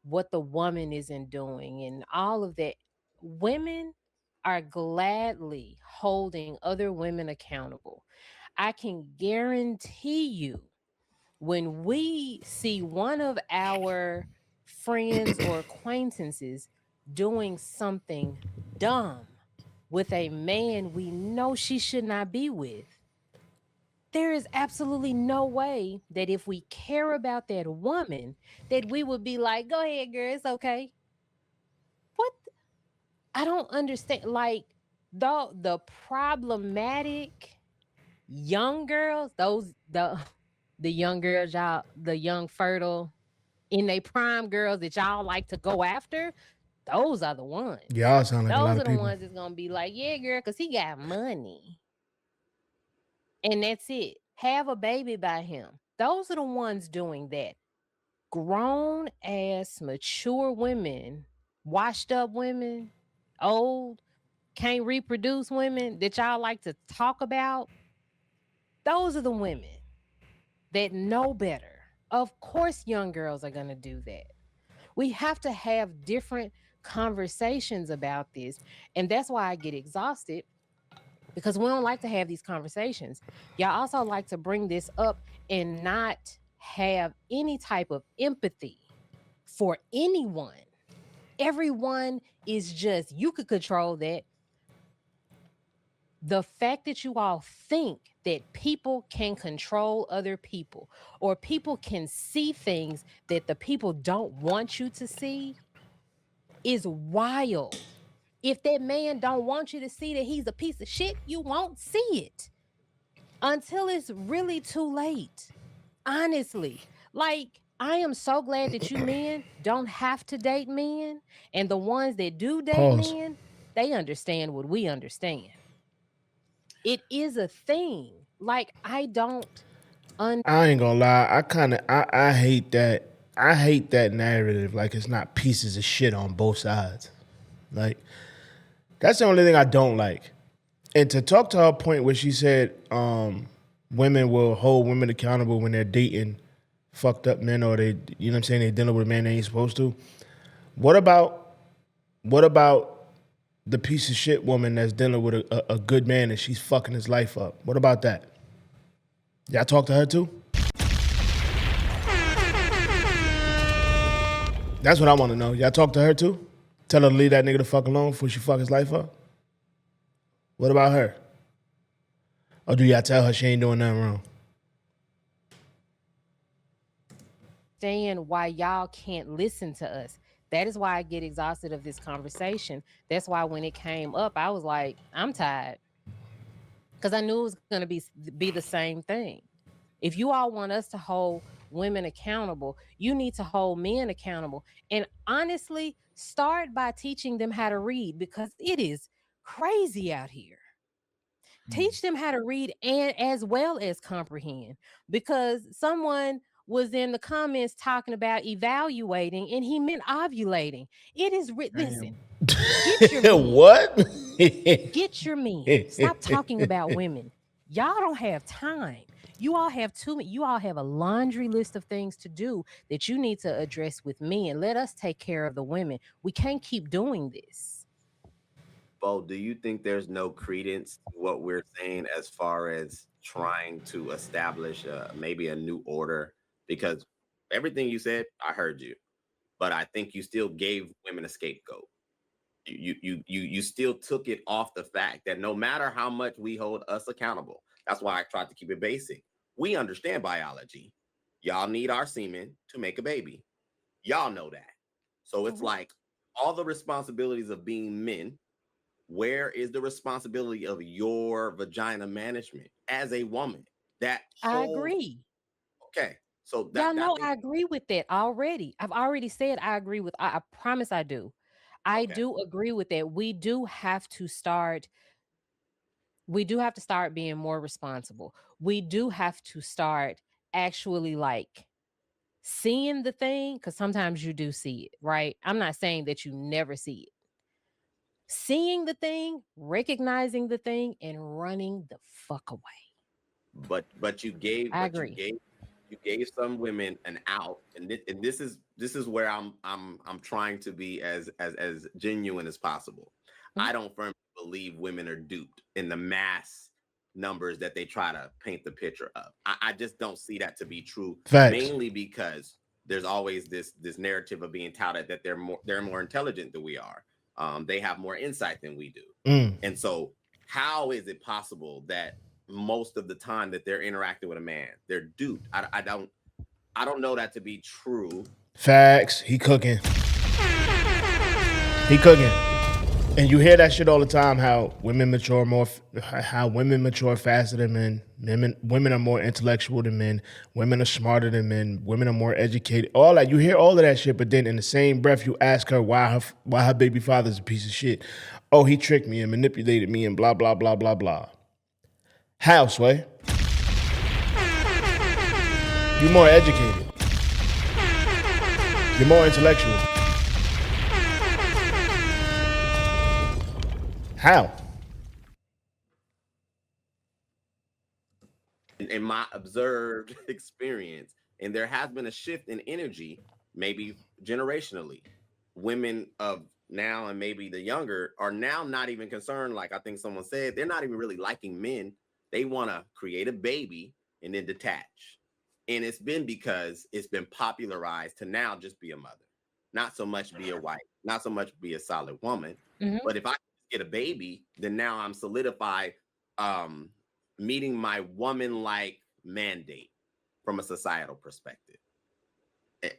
what the woman isn't doing and all of that. Women are gladly holding other women accountable. I can guarantee you when we see one of our friends or acquaintances doing something dumb with a man we know she should not be with, there is absolutely no way that if we care about that woman, that we would be like, go ahead, girl, it's okay. What? I don't understand. Like, the problematic young girls, those the young girls, y'all, the young fertile in they prime girls that y'all like to go after, those are the ones. Y'all sound like a lot Those of are the people. ones that's gonna be like, yeah, girl, because he got money. And that's it. Have a baby by him. Those are the ones doing that. Grown ass, mature women, washed up women, old, can't reproduce women that y'all like to talk about. Those are the women that know better. Of course, young girls are going to do that. We have to have different conversations about this. And that's why I get exhausted because we don't like to have these conversations. Y'all also like to bring this up and not have any type of empathy for anyone. Everyone is just, you could control that. The fact that you all think that people can control other people or people can see things that the people don't want you to see is wild. If that man don't want you to see that he's a piece of shit, you won't see it until it's really too late. Honestly, like I am so glad that you men don't have to date men, and the ones that do date Pause. men, they understand what we understand. It is a thing. Like I don't un I ain't gonna lie. I hate that. I hate that narrative. Like it's not pieces of shit on both sides. Like that's the only thing I don't like. And to talk to her point where she said women will hold women accountable when they're dating fucked up men or they, you know what I'm saying, they're dealing with a man they ain't supposed to. What about what about the piece of shit woman that's dealing with a good man and she's fucking his life up? What about that? Y'all talk to her too? That's what I want to know. Y'all talk to her too? Tell her to leave that nigga the fuck alone before she fuck his life up? What about her? Or do y'all tell her she ain't doing nothing wrong? understand why y'all can't listen to us. That is why I get exhausted of this conversation. That's why when it came up, I was like, I'm tired because I knew it was going to be the same thing. If you all want us to hold women accountable, you need to hold men accountable. And honestly, start by teaching them how to read because it is crazy out here. Teach them how to read and as well as comprehend because someone was in the comments talking about evaluating and he meant ovulating. It is listen, get your men. What? Get your men. Stop talking about women. Y'all don't have time. You all have a laundry list of things to do that you need to address with men. Let us take care of the women. We can't keep doing this. Bo, do you think there's no credence to what we're saying as far as trying to establish maybe a new order? Because everything you said, I heard you, but I think you still gave women a scapegoat. You still took it off the fact that no matter how much we hold us accountable, that's why I tried to keep it basic. We understand biology. Y'all need our semen to make a baby. Y'all know that. So it's Mhm. like all the responsibilities of being men, where is the responsibility of your vagina management as a woman? That I whole agree. okay. So Y'all that know thing. I agree with that already. I've already said I agree with I promise I do. I Okay. do agree with that. We do have to start being more responsible. We do have to start actually like seeing the thing cuz sometimes you do see it, right? I'm not saying that you never see it. Seeing the thing, recognizing the thing and running the fuck away. But you gave I but you agree. gave you gave some women an out, and this is where I'm trying to be as genuine as possible. Mhm. I don't firmly believe women are duped in the mass numbers that they try to paint the picture of. I just don't see that to be true, Facts. mainly because there's always this narrative of being touted that they're more intelligent than we are. They have more insight than we do, Mm. and so how is it possible that most of the time that they're interacting with a man, they're duped? I don't know that to be true. Facts. He cooking. He cooking. And you hear that shit all the time. How women mature more. How women mature faster than men. Women are more intellectual than men. Women are smarter than men. Women are more educated. All that, you hear all of that shit. But then in the same breath, you ask her why her baby father's a piece of shit. Oh, he tricked me and manipulated me and blah blah blah blah blah. How, Sway? You're more educated. You're more intellectual. How? In my observed experience, and there has been a shift in energy, maybe generationally. Women of now and maybe the younger are now not even concerned. Like I think someone said, they're not even really liking men. They want to create a baby and then detach. And it's been because it's been popularized to now just be a mother, not so much be a wife, not so much be a solid woman. Mhm. But if I get a baby, then now I'm solidified, um, meeting my woman like mandate from a societal perspective. Eh,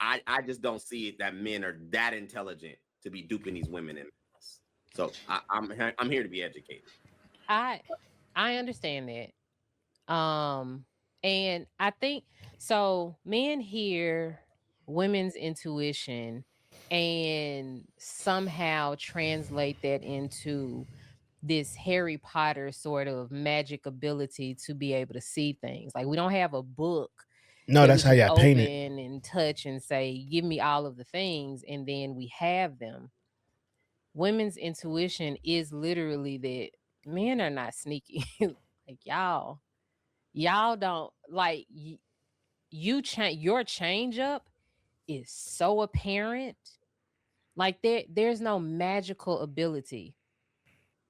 I, I just don't see it that men are that intelligent to be duping these women in this. So I'm here to be educated. I I understand that. And I think so men hear women's intuition and somehow translate that into this Harry Potter sort of magic ability to be able to see things. Like we don't have a book No, that we that's how can y'all paint it. open and touch and say, give me all of the things, and then we have them. Women's intuition is literally that men are not sneaky. Like y'all don't like you change your change up is so apparent. Like there's no magical ability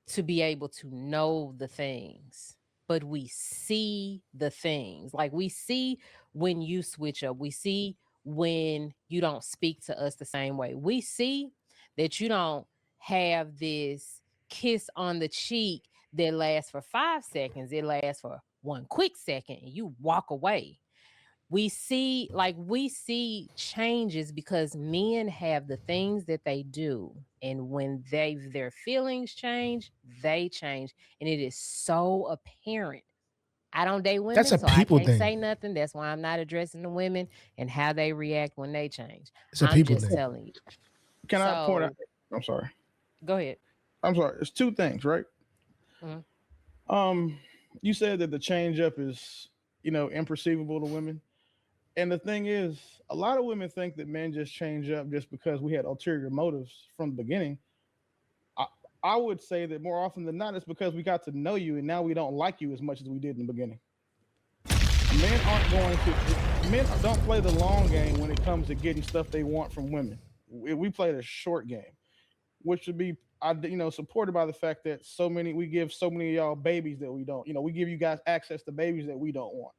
to be able to know the things, but we see the things. Like we see when you switch up, we see when you don't speak to us the same way. We see that you don't have this kiss on the cheek that lasts for 5 seconds, it lasts for one quick second and you walk away. We see changes because men have the things that they do, and when their feelings change, they change, and it is so apparent. I don't date That's women, a so I people can't thing. say nothing. That's why I'm not addressing the women and how they react when they change. It's a I'm people just thing. telling you. Can I point out? So I'm sorry. go ahead. I'm sorry. It's two things, right? Mhm. Um, you said that the change up is, imperceivable to women. And the thing is, a lot of women think that men just change up just because we had ulterior motives from the beginning. I, I would say that more often than not, it's because we got to know you and now we don't like you as much as we did in the beginning. Men aren't going to, men don't play the long game when it comes to getting stuff they want from women. We play the short game, which would be, supported by the fact that we give so many of y'all babies that we don't. We give you guys access to babies that we don't want.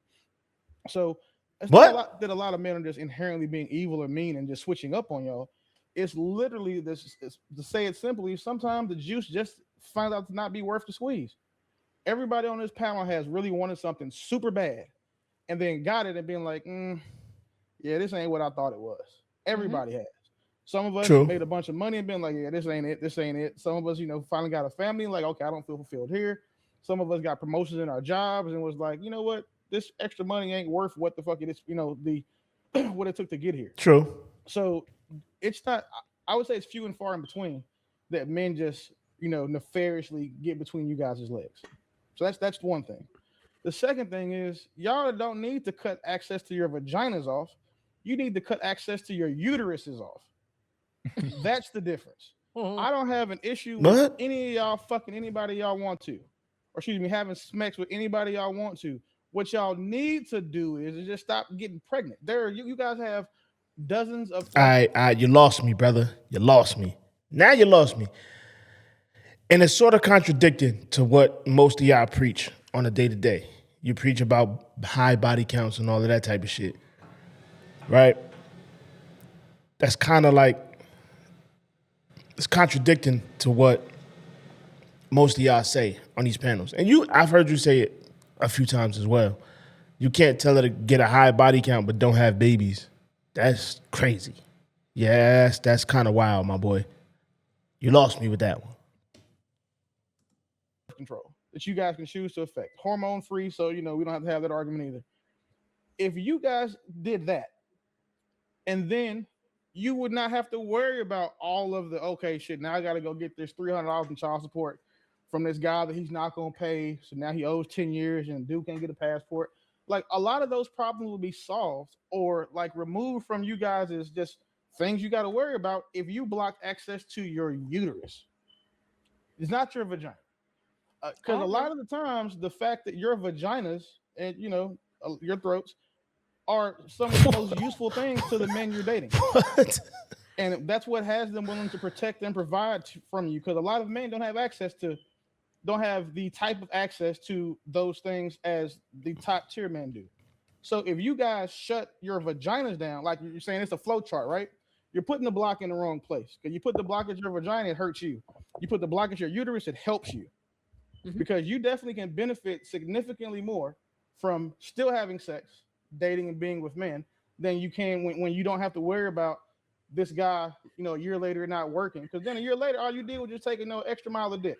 So it's not a lot What? that a lot of men are just inherently being evil or mean and just switching up on y'all. It's literally this. To say it simply, sometimes the juice just finds out to not be worth the squeeze. Everybody on this panel has really wanted something super bad, and then got it and been like, yeah, this ain't what I thought it was. Mhm. Everybody has. Some of us True. made a bunch of money and been like, yeah, this ain't it. This ain't it. Some of us, finally got a family, like, okay, I don't feel fulfilled here. Some of us got promotions in our jobs and was like, you know what? This extra money ain't worth what the fuck it is, the what it took to get here. True. So it's not, I would say it's few and far in between that men just, nefariously get between you guys' legs. So that's one thing. The second thing is y'all don't need to cut access to your vaginas off. You need to cut access to your uteruses off. That's the difference. Mhm. I don't have an issue with What? any of y'all fucking anybody y'all want to, or excuse me, having sex with anybody y'all want to. What y'all need to do is just stop getting pregnant. You guys have dozens of All right, you lost me, brother. You lost me. Now you lost me. And it's sort of contradicting to what most of y'all preach on a day to day. You preach about high body counts and all of that type of shit, right? That's kind of like, it's contradicting to what most of y'all say on these panels. And I've heard you say it a few times as well. You can't tell her to get a high body count but don't have babies. That's crazy. Yes, that's kind of wild, my boy. You lost me with that one. control that you guys can choose to affect. Hormone free, so we don't have to have that argument either. If you guys did that, and then you would not have to worry about all of the okay shit. Now I got to go get this $300 in child support from this guy that he's not going to pay. So now he owes 10 years and dude can't get a passport. Like a lot of those problems will be solved or like removed from you guys is just things you got to worry about if you block access to your uterus. It's not your vagina. Because a lot of the times the fact that your vaginas and your throats are some of the most useful things to the men you're dating. What? And that's what has them willing to protect and provide from you. Because a lot of men don't have the type of access to those things as the top tier men do. So if you guys shut your vaginas down, like you're saying, it's a flow chart, right? You're putting the block in the wrong place. Because you put the block at your vagina, it hurts you. You put the block at your uterus, it helps you. Mm-hmm. Because you definitely can benefit significantly more from still having sex, dating and being with men than you can when you don't have to worry about this guy, a year later not working. Because then a year later, all you did was just take extra mile of dick.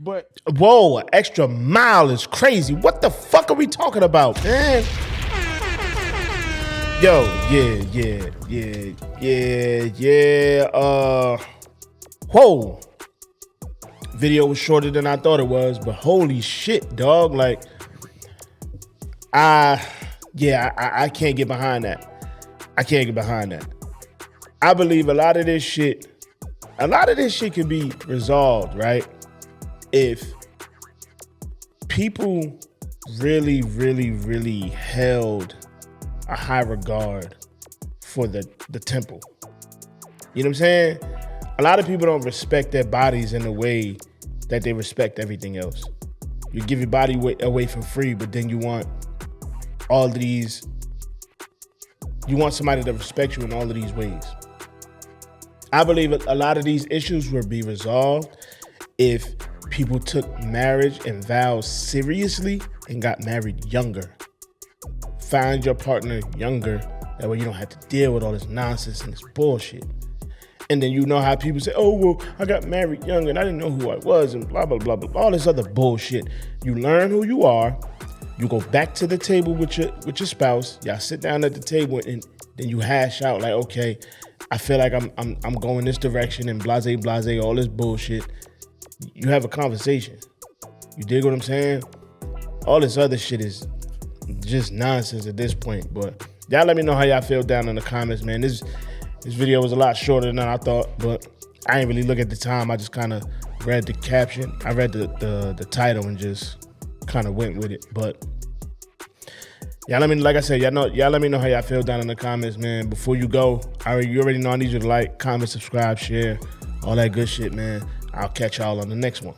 But whoa, an extra mile is crazy. What the fuck are we talking about, man? Yo, yeah. Whoa. Video was shorter than I thought it was, but holy shit, dog. Like, I can't get behind that. I can't get behind that. I believe a lot of this shit can be resolved, right? If people really, really, really held a high regard for the temple. You know what I'm saying? A lot of people don't respect their bodies in the way that they respect everything else. You give your body away for free, but then you want somebody to respect you in all of these ways. I believe a lot of these issues will be resolved if people took marriage and vows seriously and got married younger. Find your partner younger. That way you don't have to deal with all this nonsense and this bullshit. And then how people say, oh, well, I got married young and I didn't know who I was and blah, blah, blah, blah, all this other bullshit. You learn who you are. You go back to the table with your spouse. Y'all sit down at the table and then you hash out like, okay, I feel like I'm going this direction and blase, all this bullshit. You have a conversation. You dig what I'm saying? All this other shit is just nonsense at this point. But y'all let me know how y'all feel down in the comments, man. This video was a lot shorter than I thought, but I ain't really look at the time. I just kind of read the caption. I read the title and just kind of went with it. But y'all let me, like I said, y'all let me know how y'all feel down in the comments, man. Before you go, you already know I need you to like, comment, subscribe, share, all that good shit, man. I'll catch y'all on the next one.